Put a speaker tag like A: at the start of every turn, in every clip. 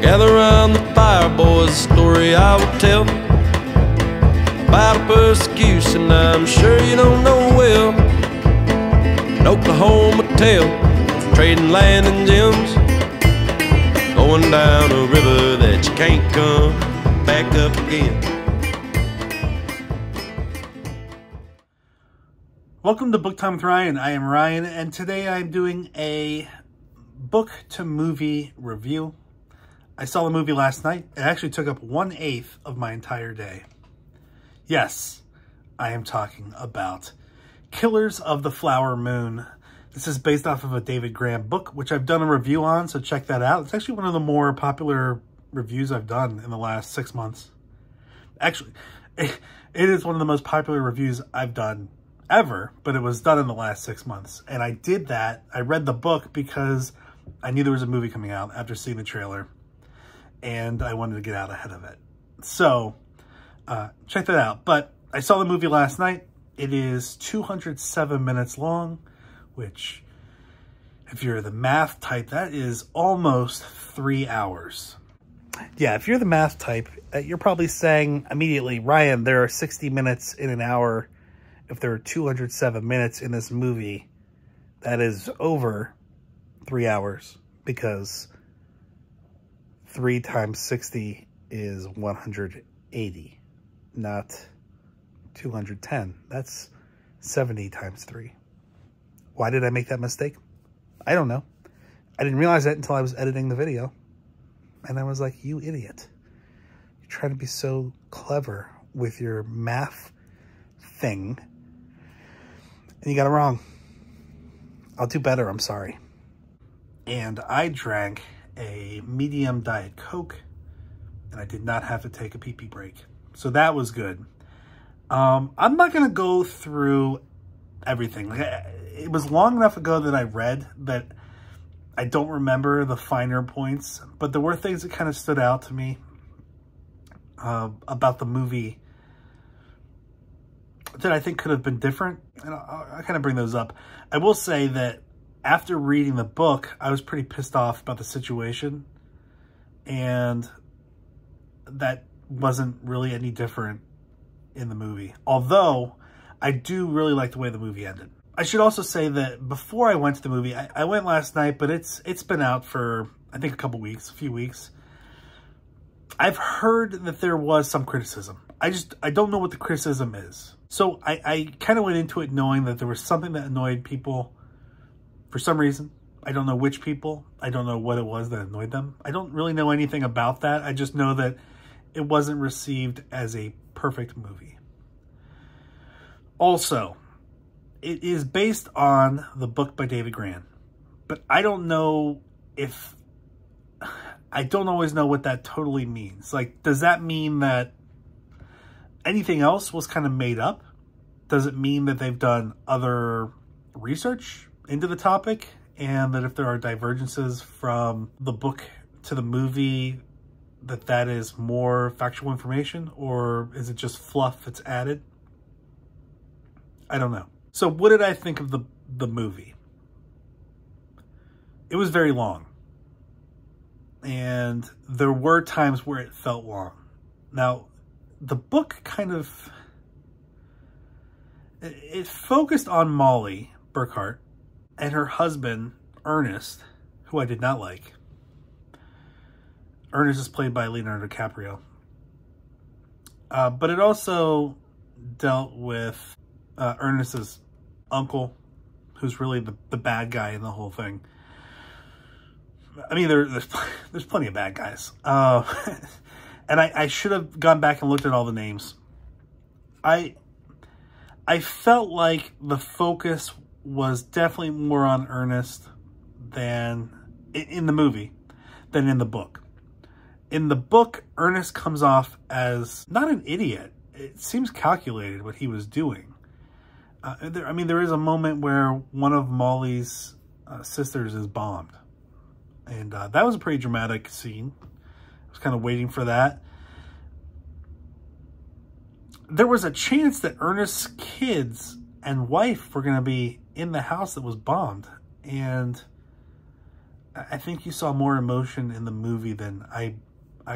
A: Gather around the fire, boys, a story I will tell about a persecution I'm sure you don't know well. An Oklahoma tale of trading land and gems, going down a river that you can't come back up again.
B: Welcome to Book Time with Ryan. I am Ryan, and today I'm doing a book to movie review. I saw the movie last night. It actually took up 1/8 of my entire day. Yes, I am talking about Killers of the Flower Moon. This is based off of a David Graham book, which I've done a review on, so check that out. It's actually one of the more popular reviews I've done in the last 6 months. Actually, it is one of the most popular reviews I've done ever, but it was done in the last 6 months. And I did that. I read the book because I knew there was a movie coming out after seeing the trailer, and I wanted to get out ahead of it. So check that out. But I saw the movie last night. It is 207 minutes long, which, if you're the math type, that is almost 3 hours. Yeah, if you're the math type, you're probably saying immediately, Ryan, there are 60 minutes in an hour. If there are 207 minutes in this movie, that is over 3 hours, because 3 times 60 is 180, not 210. That's 70 times 3. Why did I make that mistake? I don't know. I didn't realize that until I was editing the video. And I was like, you idiot. You're trying to be so clever with your math thing, and you got it wrong. I'll do better, I'm sorry. And I drank a medium Diet Coke, and I did not have to take a pee-pee break. So that was good. I'm not going to go through everything. It was long enough ago that I read that I don't remember the finer points, but there were things that kind of stood out to me about the movie that I think could have been different, and I'll kind of bring those up. I will say that after reading the book, I was pretty pissed off about the situation, and that wasn't really any different in the movie. Although, I do really like the way the movie ended. I should also say that before I went to the movie, I went last night, but it's been out for, I think, a few weeks. I've heard that there was some criticism. I don't know what the criticism is. So I kind of went into it knowing that there was something that annoyed people for some reason. I don't know which people. I don't know what it was that annoyed them. I don't really know anything about that. I just know that it wasn't received as a perfect movie. Also, it is based on the book by David Graham, but I don't know if... I don't always know what that totally means. Like, does that mean that anything else was kind of made up? Does it mean that they've done other research into the topic, and that if there are divergences from the book to the movie, that is more factual information? Or is it just fluff that's added? I don't know. So what did I think of the movie? It was very long. And there were times where it felt long. Now, the book kind of... It focused on Molly Burkhart and her husband, Ernest, who I did not like. Ernest is played by Leonardo DiCaprio. But it also dealt with Ernest's uncle, who's really the bad guy in the whole thing. I mean, there's plenty of bad guys. And I should have gone back and looked at all the names. I felt like the focus was definitely more on Ernest than in the movie than in the book. In the book, Ernest comes off as not an idiot. It seems calculated what he was doing. There is a moment where one of Molly's sisters is bombed. And that was a pretty dramatic scene. I was kind of waiting for that. There was a chance that Ernest's kids and wife were going to be in the house that was bombed. And I think you saw more emotion in the movie than I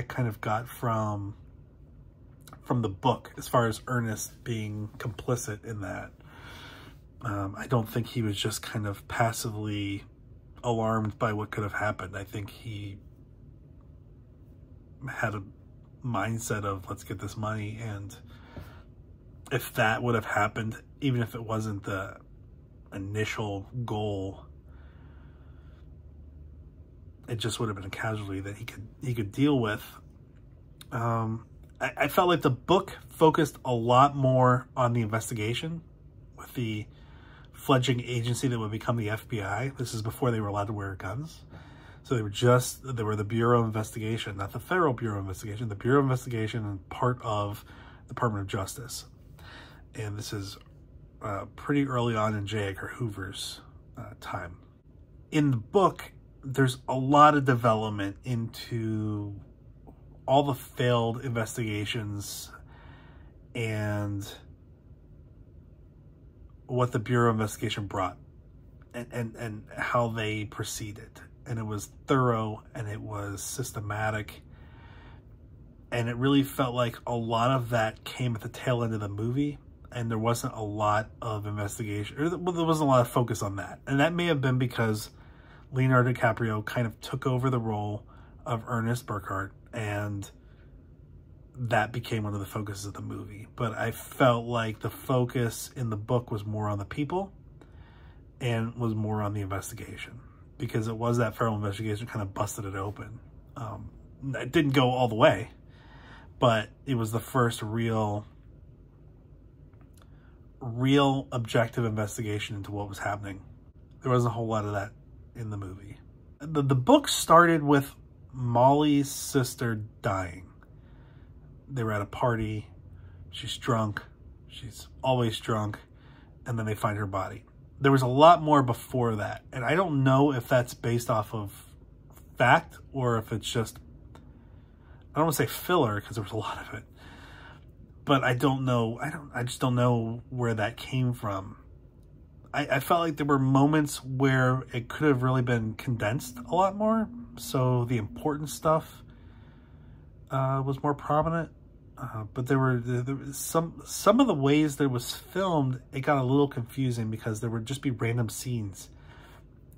B: kind of got from the book, as far as Ernest being complicit in that. I don't think he was just kind of passively alarmed by what could have happened. I think he had a mindset of, let's get this money, and if that would have happened, even if it wasn't the initial goal, it just would have been a casualty that he could deal with. I felt like the book focused a lot more on the investigation with the fledgling agency that would become the FBI. This is before they were allowed to wear guns. So they were the Bureau of Investigation, not the Federal Bureau of Investigation, the Bureau of Investigation, and part of the Department of Justice. And this is pretty early on in J. Edgar Hoover's time. In the book, there's a lot of development into all the failed investigations and what the Bureau of Investigation brought and how they proceeded. And it was thorough and it was systematic. And it really felt like a lot of that came at the tail end of the movie. And there wasn't a lot of investigation, or there wasn't a lot of focus on that. And that may have been because Leonardo DiCaprio kind of took over the role of Ernest Burkhart, and that became one of the focuses of the movie. But I felt like the focus in the book was more on the people and was more on the investigation, because it was that federal investigation kind of busted it open. It didn't go all the way, but it was the first real objective investigation into what was happening. There wasn't a whole lot of that in the movie. The book started with Molly's sister dying. They were at a party. She's drunk. She's always drunk. And then they find her body. There was a lot more before that. And I don't know if that's based off of fact or if it's just, I don't want to say filler because there was a lot of it. But I don't know. I just don't know where that came from. I felt like there were moments where it could have really been condensed a lot more. So the important stuff was more prominent. But there were some of the ways that it was filmed, it got a little confusing because there would just be random scenes.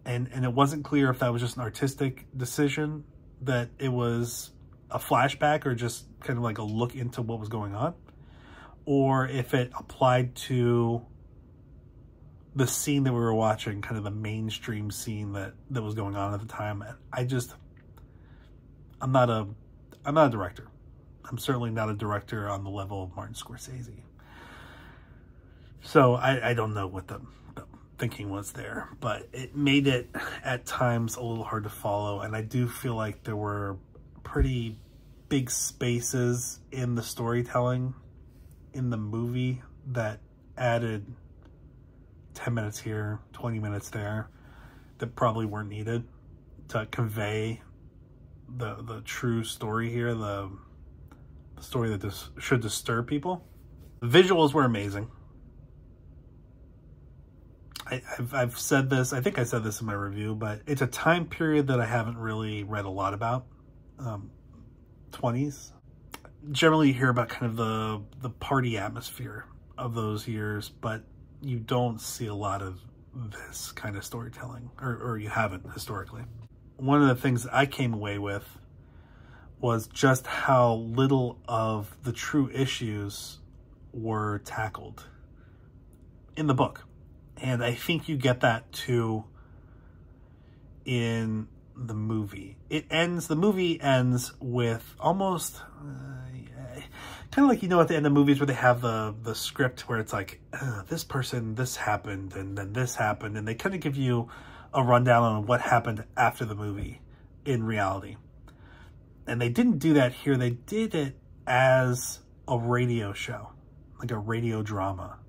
B: And it wasn't clear if that was just an artistic decision, that it was a flashback or just kind of like a look into what was going on, or if it applied to the scene that we were watching, kind of the mainstream scene that was going on at the time. I'm not a director. I'm certainly not a director on the level of Martin Scorsese. So I don't know what the thinking was there, but it made it at times a little hard to follow. And I do feel like there were pretty big spaces in the storytelling in the movie that added 10 minutes here, 20 minutes there, that probably weren't needed to convey the true story here, the story that this should disturb people. The visuals were amazing. I've said this, I think I said this in my review, but it's a time period that I haven't really read a lot about. 20s. Generally you hear about kind of the party atmosphere of those years, but you don't see a lot of this kind of storytelling, or you haven't historically. One of the things I came away with was just how little of the true issues were tackled in the book. And I think you get that too in the movie. The movie ends with almost kind of like, you know, at the end of movies where they have the script where it's like, this person, this happened, and then this happened, and they kind of give you a rundown on what happened after the movie in reality. And they didn't do that here. They did it as a radio show, like a radio drama,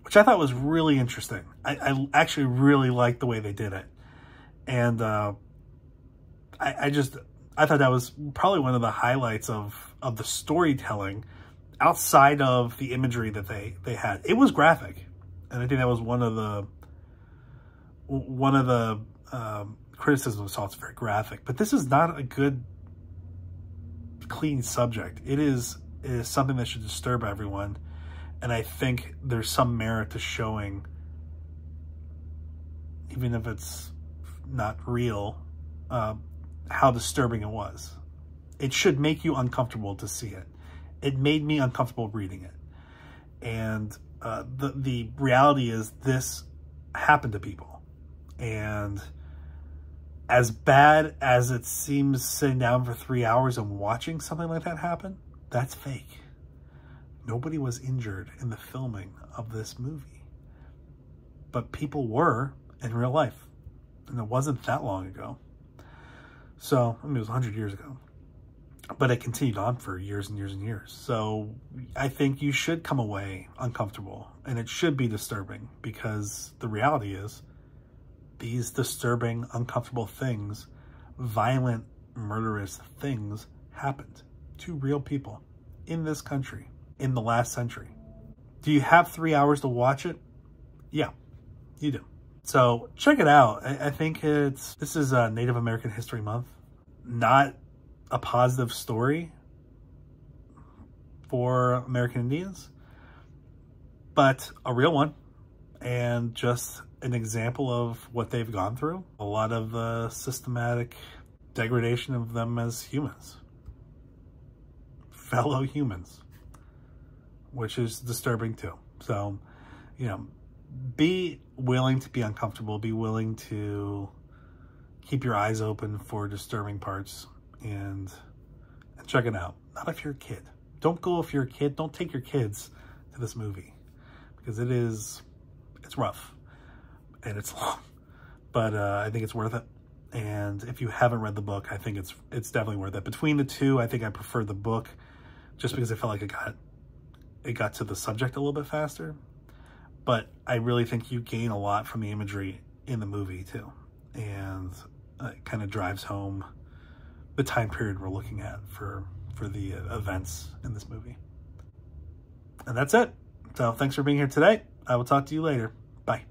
B: which I thought was really interesting. I actually really liked the way they did it. And I thought that was probably one of the highlights of the storytelling outside of the imagery that they had. It was graphic. And I think that was one of the criticism of assault is very graphic, but this is not a good, clean subject. It is something that should disturb everyone, and I think there's some merit to showing, even if it's not real, how disturbing it was. It should make you uncomfortable to see it. It made me uncomfortable reading it. And the reality is this happened to people. And as bad as it seems sitting down for 3 hours and watching something like that happen, that's fake. Nobody was injured in the filming of this movie. But people were in real life. And it wasn't that long ago. So, I mean, it was 100 years ago. But it continued on for years and years and years. So I think you should come away uncomfortable. And it should be disturbing. Because the reality is, these disturbing, uncomfortable things, violent, murderous things happened to real people in this country in the last century. Do you have 3 hours to watch it? Yeah, you do. So check it out. I think this is Native American History Month. Not a positive story for American Indians, but a real one, and just an example of what they've gone through. A lot of systematic degradation of them as humans, fellow humans, which is disturbing too. So, you know, be willing to be uncomfortable, be willing to keep your eyes open for disturbing parts, and check it out. Not if you're a kid. Don't go if you're a kid. Don't take your kids to this movie, because it's rough and it's long, but I think it's worth it. And if you haven't read the book, I think it's definitely worth it. Between the two, I think I prefer the book just because I felt like it got to the subject a little bit faster. But I really think you gain a lot from the imagery in the movie too. And it kind of drives home the time period we're looking at for the events in this movie. And that's it. So thanks for being here today. I will talk to you later. Bye.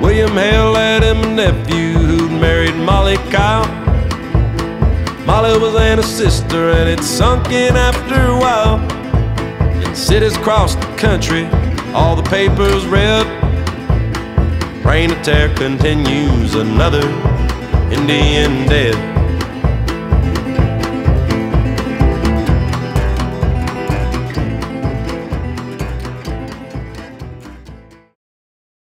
A: William Hale had him a nephew who'd married Molly Kyle. Molly was Anna's sister, and it sunk in after a while. In cities across the country, all the papers read, Reign of Terror continues, another Indian dead.